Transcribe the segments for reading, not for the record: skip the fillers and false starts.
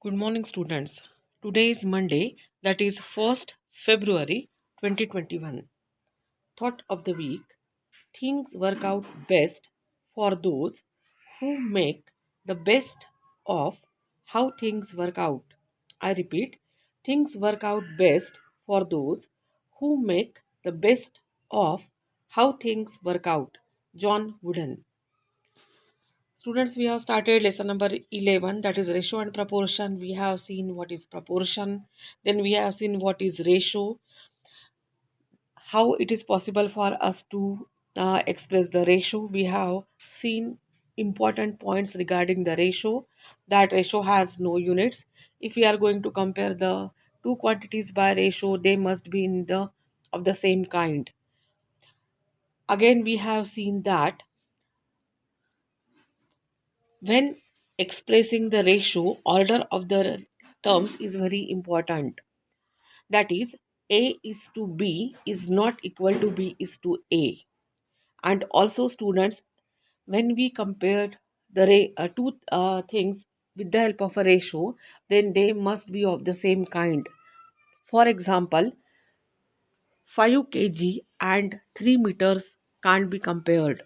Good morning, students. Today is Monday, that is 1st February 2021. Thought of the week: things work out best for those who make the best of how things work out. I repeat, things work out best for those who make the best of how things work out. John Wooden. Students, we have started lesson number 11, that is ratio and proportion. We have seen what is proportion, then we have seen what is ratio, how it is possible for us to express the ratio. We have seen important points regarding the ratio, that ratio has no units. If we are going to compare the two quantities by ratio, they must be in the of the same kind. Again, we have seen that when expressing the ratio, order of the terms is very important. That is, A is to B is not equal to B is to A. And also, students, when we compare the two things with the help of a ratio, then they must be of the same kind. For example, 5 kg and 3 meters can't be compared.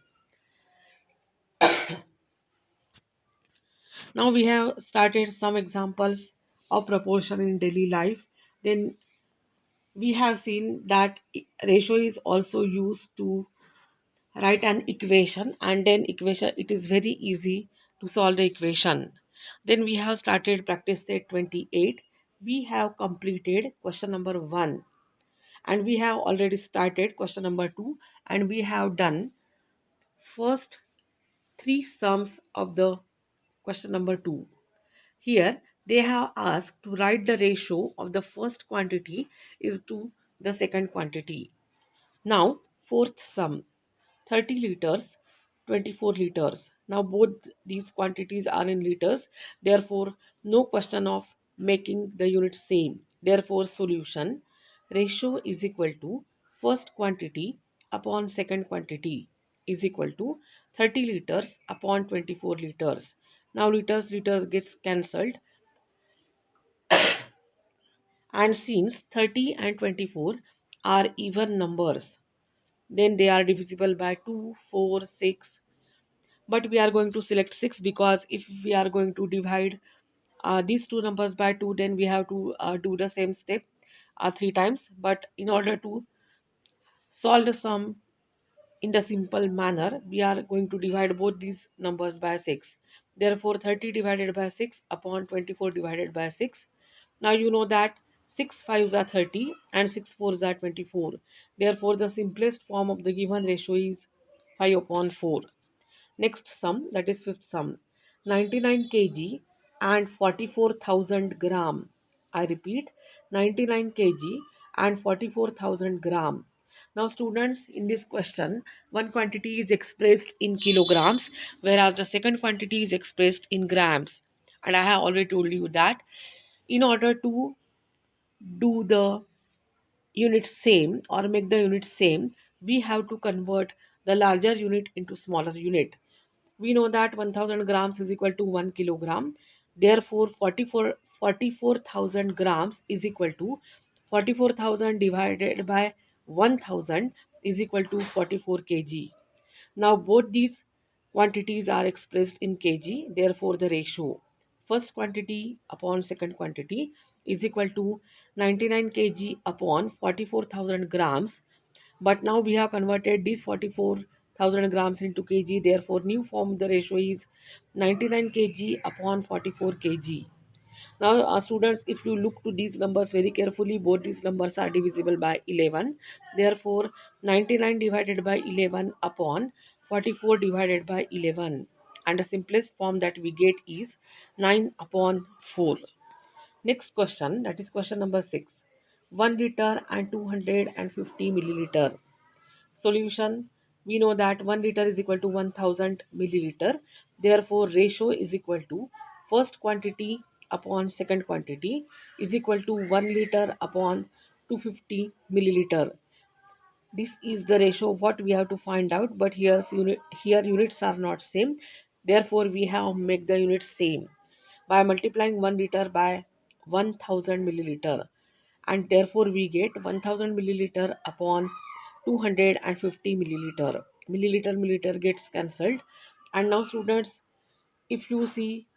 Now we have started some examples of proportion in daily life. Then we have seen that ratio is also used to write an equation, and then equation it is very easy to solve the equation. Then we have started practice set 28. We have completed question number 1, and we have already started question number 2, and we have done first 3 sums of the question number 2. Here they have asked to write the ratio of the first quantity is to the second quantity. Now, fourth sum: 30 liters, 24 liters. Now, both these quantities are in liters, therefore, no question of making the unit same. Therefore, solution: ratio is equal to first quantity upon second quantity is equal to 30 liters upon 24 liters. Now, liters gets cancelled, and since 30 and 24 are even numbers, then they are divisible by 2, 4, 6. But we are going to select 6, because if we are going to divide these two numbers by 2, then we have to do the same step 3 times. But in order to solve the sum in the simple manner, we are going to divide both these numbers by 6. Therefore, 30 divided by 6 upon 24 divided by 6. Now you know that 6 5s are 30 and 6 4s are 24. Therefore, the simplest form of the given ratio is 5 upon 4. Next sum, that is fifth sum: 99 kg and 44,000 gram. I repeat, 99 kg and 44,000 gram. Now, students, in this question, one quantity is expressed in kilograms, whereas the second quantity is expressed in grams. And I have already told you that in order to do the unit same or make the unit same, we have to convert the larger unit into smaller unit. We know that 1000 grams is equal to 1 kilogram. Therefore, 44,000 grams is equal to 44,000 divided by 1000 is equal to 44 kg. Now, both these quantities are expressed in kg. Therefore, the ratio first quantity upon second quantity is equal to 99 kg upon 44,000 grams. But now we have converted these 44,000 grams into kg. Therefore, new form the ratio is 99 kg upon 44 kg. Now, students, if you look to these numbers very carefully, both these numbers are divisible by 11. Therefore, 99 divided by 11 upon 44 divided by 11. And the simplest form that we get is 9 upon 4. Next question, that is question number 6. 1 liter and 250 milliliter. Solution: we know that 1 liter is equal to 1000 milliliter. Therefore, ratio is equal to first quantity upon second quantity is equal to 1 liter upon 250 milliliter. This is the ratio what we have to find out, but here units are not same. Therefore, we have make the units same. by multiplying 1 liter by 1000 milliliter, and therefore we get 1000 milliliter upon 250 milliliter. Milliliter gets cancelled. And now students, if you see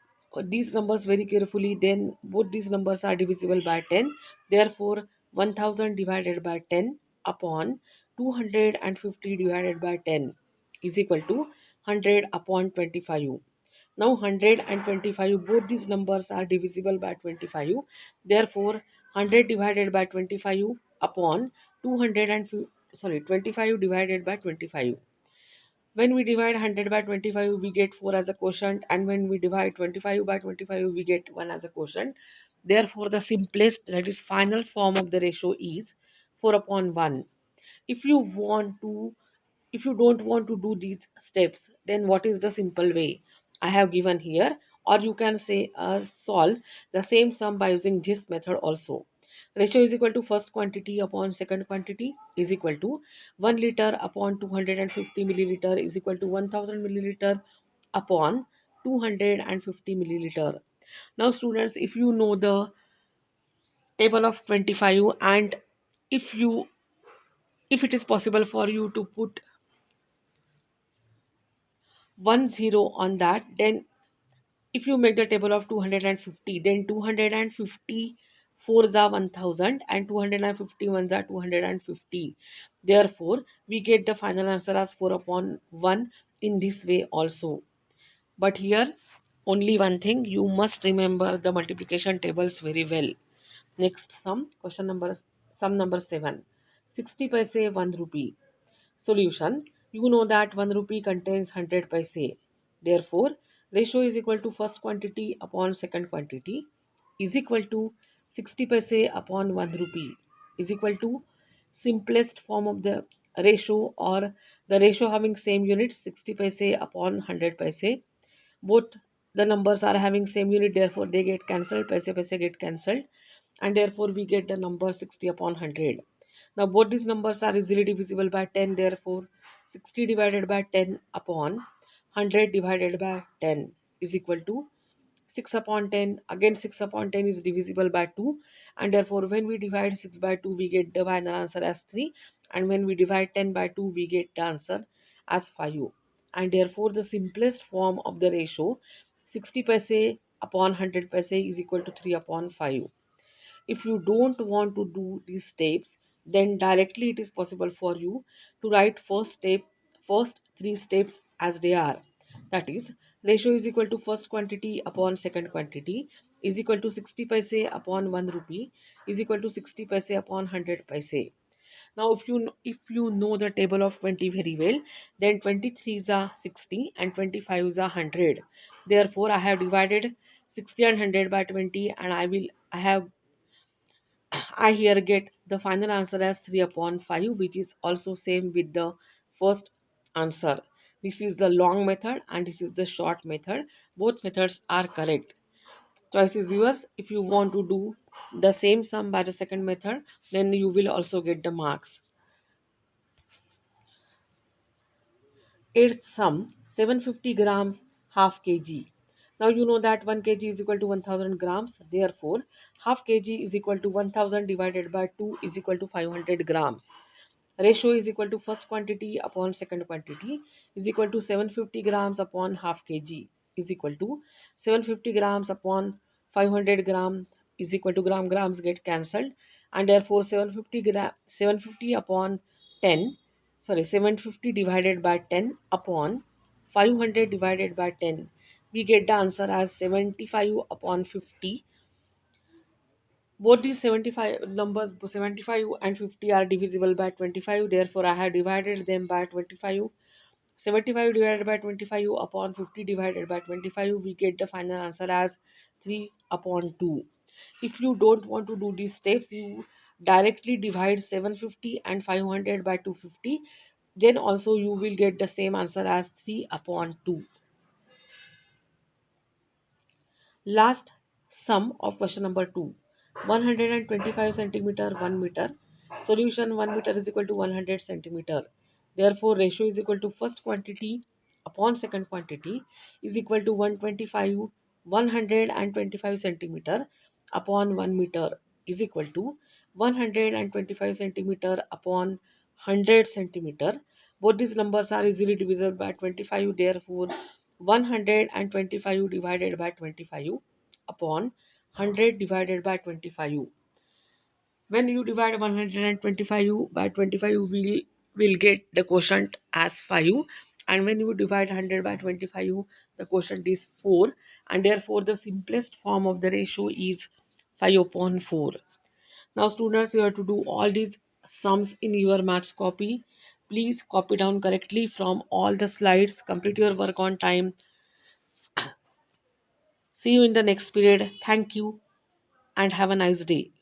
these numbers very carefully, then both these numbers are divisible by 10. Therefore 1000 divided by 10 upon 250 divided by 10 is equal to 100 upon 25. Now 100 and 25, both these numbers are divisible by 25. Therefore 100 divided by 25 upon 200 and 25 divided by 25. When we divide 100 by 25, we get 4 as a quotient, and when we divide 25 by 25, we get 1 as a quotient. Therefore, the simplest, that is final form of the ratio is 4 upon 1. If you want to, if you don't want to do these steps, then what is the simple way I have given here? Or you can say solve the same sum by using this method also. Ratio is equal to first quantity upon second quantity is equal to 1 liter upon 250 milliliter is equal to 1000 milliliter upon 250 milliliter. Now students, if you know the table of 25, and if you, if it is possible for you to put 10 on that, then if you make the table of 250, then 250 fours are 1000 and 250 ones are 250. Therefore we get the final answer as 4 upon 1 in this way also. But here only one thing, you must remember the multiplication tables very well. Next sum, question number, sum number 7. 60 paise 1 rupee. Solution. You know that 1 rupee contains 100 paise. Therefore, ratio is equal to first quantity upon second quantity is equal to 60 paise upon 1 rupee is equal to simplest form of the ratio, or the ratio having same units 60 paise upon 100 paise. Both the numbers are having same unit, therefore they get cancelled, paise get cancelled, and therefore we get the number 60 upon 100. Now both these numbers are easily divisible by 10, therefore 60 divided by 10 upon 100 divided by 10 is equal to 6 upon 10. Again 6 upon 10 is divisible by 2, and therefore when we divide 6 by 2 we get the final answer as 3, and when we divide 10 by 2 we get the answer as 5. And therefore the simplest form of the ratio 60 paise upon 100 paise is equal to 3 upon 5. If you don't want to do these steps, then directly it is possible for you to write first three steps as they are. That is, ratio is equal to first quantity upon second quantity is equal to 60 paise upon 1 rupee is equal to 60 paise upon 100 paise. Now if you know the table of 20 very well, then 23s are 60 and 25s are 100. Therefore I have divided 60 and 100 by 20, and I have I here get the final answer as 3 upon 5, which is also same with the first answer. This is the long method and this is the short method. Both methods are correct. Choice is yours. If you want to do the same sum by the second method, then you will also get the marks. Eighth sum, 750 grams half kg. Now you know that 1 kg is equal to 1000 grams. Therefore, half kg is equal to 1000 divided by 2 is equal to 500 grams. Ratio is equal to first quantity upon second quantity is equal to 750 grams upon half kg is equal to 750 grams upon 500 gram is equal to grams get cancelled, and therefore 750 upon 10, sorry, 750 divided by 10 upon 500 divided by 10, we get the answer as 75 upon 50. Both these 75 numbers, 75 and 50, are divisible by 25. Therefore, I have divided them by 25. 75 divided by 25 upon 50 divided by 25, we get the final answer as 3 upon 2. If you don't want to do these steps, you directly divide 750 and 500 by 250. Then also you will get the same answer as 3 upon 2. Last sum of question number 2. 125 centimeter 1 meter. Solution: 1 meter is equal to 100 centimeter. Therefore, ratio is equal to first quantity upon second quantity is equal to 125 125 centimeter upon 1 meter is equal to 125 centimeter upon 100 centimeter. Both these numbers are easily divisible by 25, therefore 125 divided by 25 upon 100 divided by 25. When you divide 125 by 25, you will get the quotient as 5. And when you divide 100 by 25, the quotient is 4. And therefore, the simplest form of the ratio is 5 upon 4. Now, students, you have to do all these sums in your maths copy. Please copy down correctly from all the slides. Complete your work on time. See you in the next period. Thank you and have a nice day.